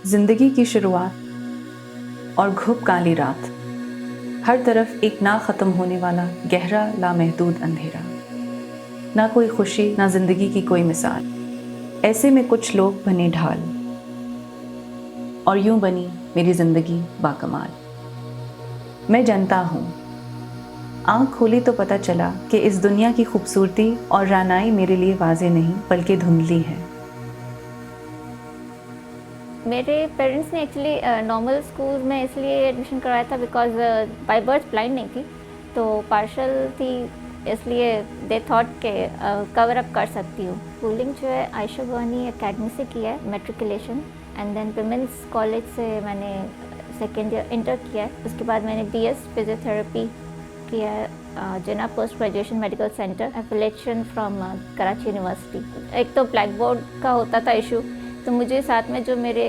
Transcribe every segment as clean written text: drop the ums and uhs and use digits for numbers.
जिंदगी की शुरुआत और घुप काली रात, हर तरफ एक ना ख़त्म होने वाला गहरा लामहदूद अंधेरा। ना कोई खुशी, ना जिंदगी की कोई मिसाल। ऐसे में कुछ लोग बने ढाल, और यूं बनी मेरी जिंदगी बाकमाल। मैं जनता हूँ, आँख खोली तो पता चला कि इस दुनिया की खूबसूरती और रानाई मेरे लिए वाज़े नहीं बल्कि धुंधली है। मेरे पेरेंट्स ने एक्चुअली नॉर्मल स्कूल में इसलिए एडमिशन करवाया था बिकॉज बाय बर्थ ब्लाइंड नहीं थी, तो पार्शल थी, इसलिए दे थॉट के कवर अप कर सकती हूँ। स्कूलिंग जो है आयशा गवानी एकेडमी से किया है, matriculation, and then women's college से मैंने सेकेंड ईयर इंटर किया है। उसके बाद मैंने BS फिजियोथेरेपी किया है Jinnah post graduation medical centre, affiliation from Karachi university. एक तो ब्लैक बोर्ड का होता था इशू, तो मुझे साथ में जो मेरे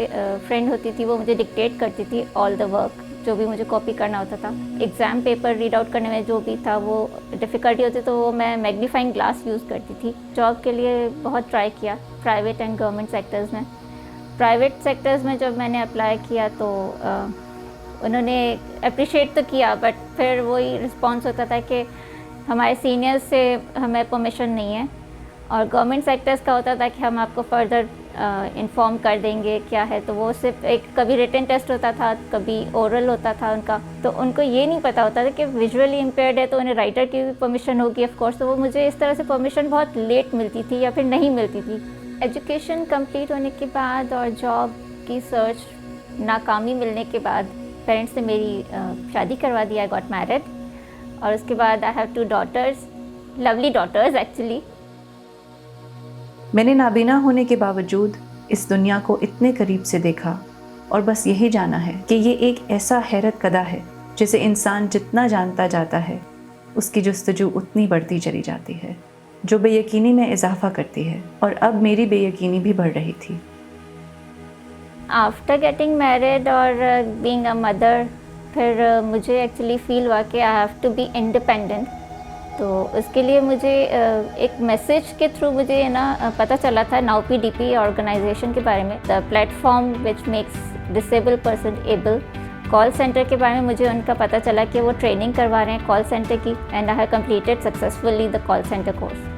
फ्रेंड होती थी वो मुझे डिक्टेट करती थी ऑल द वर्क, जो भी मुझे कॉपी करना होता था। एग्ज़ाम पेपर रीड आउट करने में जो भी था वो डिफ़िकल्टी होती, तो वो मैं मैग्नीफाइंग ग्लास यूज़ करती थी। जॉब के लिए बहुत ट्राई किया प्राइवेट एंड गवर्नमेंट सेक्टर्स में। प्राइवेट सेक्टर्स में जब मैंने अप्लाई किया तो उन्होंने अप्रिशिएट तो किया, बट फिर वही रिस्पॉन्स होता था कि हमारे सीनियर्स से हमें परमिशन नहीं है। और गवर्नमेंट सेक्टर्स का होता था कि हम आपको फर्दर इन्फॉर्म कर देंगे क्या है, तो वो सिर्फ एक कभी रिटन टेस्ट होता था, कभी ओरल होता था उनका, तो उनको ये नहीं पता होता था कि विजुअली इम्पेयर्ड है तो उन्हें राइटर की भी परमिशन होगी ऑफ कोर्स। तो वो मुझे इस तरह से परमिशन बहुत लेट मिलती थी या फिर नहीं मिलती थी। एजुकेशन कंप्लीट होने के बाद और जॉब की सर्च नाकामी मिलने के बाद पेरेंट्स ने मेरी शादी करवा दी। आई गॉट मैरिड, और उसके बाद I have 2 daughters, lovely daughters actually. मैंने नाबीना होने के बावजूद इस दुनिया को इतने करीब से देखा, और बस यही जाना है कि ये एक ऐसा हैरत कदा है जिसे इंसान जितना जानता जाता है उसकी जुस्तजू उतनी बढ़ती चली जाती है, जो बेयकीनी में इजाफा करती है। और अब मेरी बेयकीनी भी बढ़ रही थी। आफ्टर गेटिंग मैरिड और बीइंग अ मदर, फिर मुझे एक्चुअली फील हुआ कि I have to be independent. तो उसके लिए मुझे एक मैसेज के थ्रू मुझे पता चला था नाउ PDP ऑर्गेनाइजेशन के बारे में, the platform which makes disable person able. Call centre के बारे में मुझे उनका पता चला कि वो ट्रेनिंग करवा रहे हैं कॉल सेंटर की, and I have completed successfully the call centre course.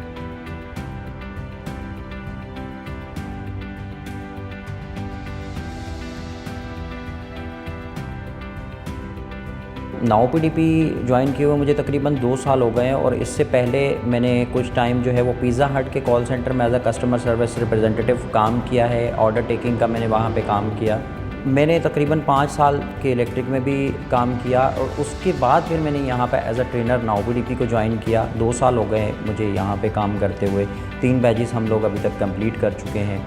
Now PDP join किए हुए मुझे तकरीबन 2 साल हो गए हैं, और इससे पहले मैंने कुछ टाइम जो है वो पिज़्ज़ा हट के कॉल सेंटर में as a customer service representative काम किया है। ऑर्डर टेकिंग का मैंने वहाँ पे काम किया। मैंने तकरीबन 5 साल के इलेक्ट्रिक में भी काम किया, और उसके बाद फिर मैंने यहाँ पे as a trainer now PDP को ज्वाइन किया। 2 साल हो गए मुझे यहाँ पे काम करते हुए। 3 बैचेस हम लोग अभी तक कंप्लीट कर चुके हैं,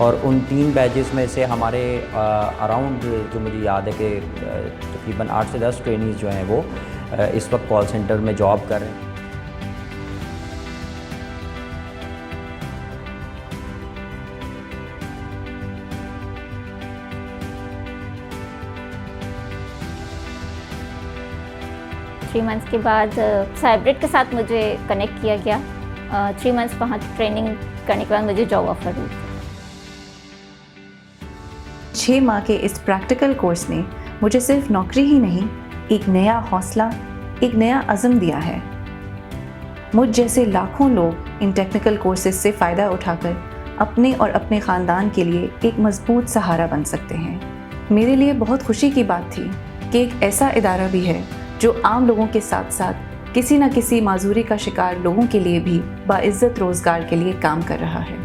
और उन 3 बैचेस में से हमारे अराउंड जो मुझे याद है कि तकरीबन 8 से 10 ट्रेनीज़ जो हैं वो इस वक्त कॉल सेंटर में जॉब कर रहे हैं। थ्री मंथ्स के बाद साइब्रिड के साथ मुझे कनेक्ट किया गया। 3 मंथ्स वहाँ ट्रेनिंग करने के बाद मुझे जॉब ऑफर हुई। 6 माह के इस प्रैक्टिकल कोर्स ने मुझे सिर्फ नौकरी ही नहीं, एक नया हौसला, एक नया अज़म दिया है। मुझ जैसे लाखों लोग इन टेक्निकल कोर्सेज से फ़ायदा उठाकर अपने और अपने ख़ानदान के लिए एक मजबूत सहारा बन सकते हैं। मेरे लिए बहुत खुशी की बात थी कि एक ऐसा इदारा भी है जो आम लोगों के साथ साथ किसी न किसी माजूरी का शिकार लोगों के लिए भी बाइज़्ज़त रोज़गार के लिए काम कर रहा है।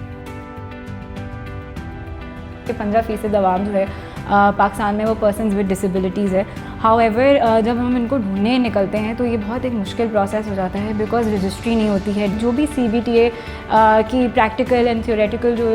15% आवाम जो है पाकिस्तान में वो पर्सन्स विद डिसेबिलिटीज़ है। हाउएवर जब हम इनको ढूंढने निकलते हैं तो ये बहुत एक मुश्किल प्रोसेस हो जाता है, बिकॉज रजिस्ट्री नहीं होती है। जो भी CBTA की प्रैक्टिकल एंड थियोरेटिकल जो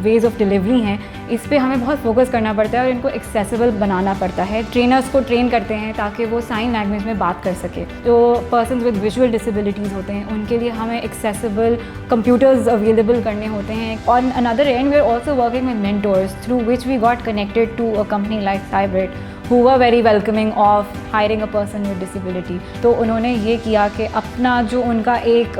वेज़ ऑफ डिलीवरी हैं, इस पे हमें बहुत फोकस करना पड़ता है और इनको एक्सेसिबल बनाना पड़ता है। ट्रेनर्स को ट्रेन करते हैं ताकि वो साइन लैंग्वेज में बात कर सके। जो पर्सन्स विद विजुअल डिसेबिलिटीज़ होते हैं उनके लिए हमें एक्सेसिबल कंप्यूटर्स अवेलेबल करने होते हैं। On another end we are also working with mentors through which we got connected to a company like Cybrid, who were very welcoming of hiring a person with disability. तो उन्होंने ये किया कि अपना जो उनका एक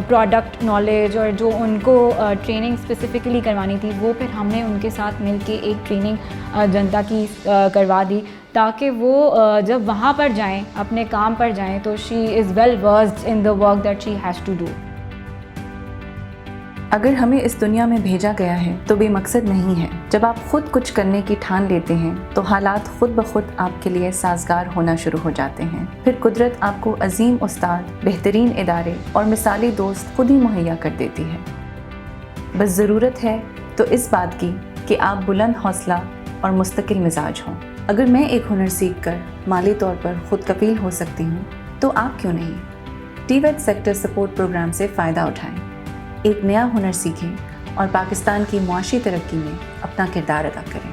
प्रोडक्ट नॉलेज और जो उनको ट्रेनिंग स्पेसिफिकली करवानी थी वो फिर हमने उनके साथ मिलके एक ट्रेनिंग जनता की करवा दी, ताकि वो जब वहाँ पर जाएं, अपने काम पर जाएं, तो she is well versed in the work that she has to do. अगर हमें इस दुनिया में भेजा गया है तो बेमकसद नहीं है। जब आप खुद कुछ करने की ठान लेते हैं तो हालात खुद ब खुद आपके लिए साजगार होना शुरू हो जाते हैं। फिर कुदरत आपको अजीम उस्ताद, बेहतरीन इदारे और मिसाली दोस्त खुद ही मुहैया कर देती है। बस ज़रूरत है तो इस बात की कि आप बुलंद हौसला और मुस्तकिल मिजाज हों। अगर मैं एक हुनर सीख कर माली तौर पर खुद कफील हो सकती हूँ तो आप क्यों नहीं? TVET सेक्टर सपोर्ट प्रोग्राम से फ़ायदा उठाएं, एक नया हुनर सीखें और पाकिस्तान की मुआशी तरक्की में अपना किरदार अदा करें।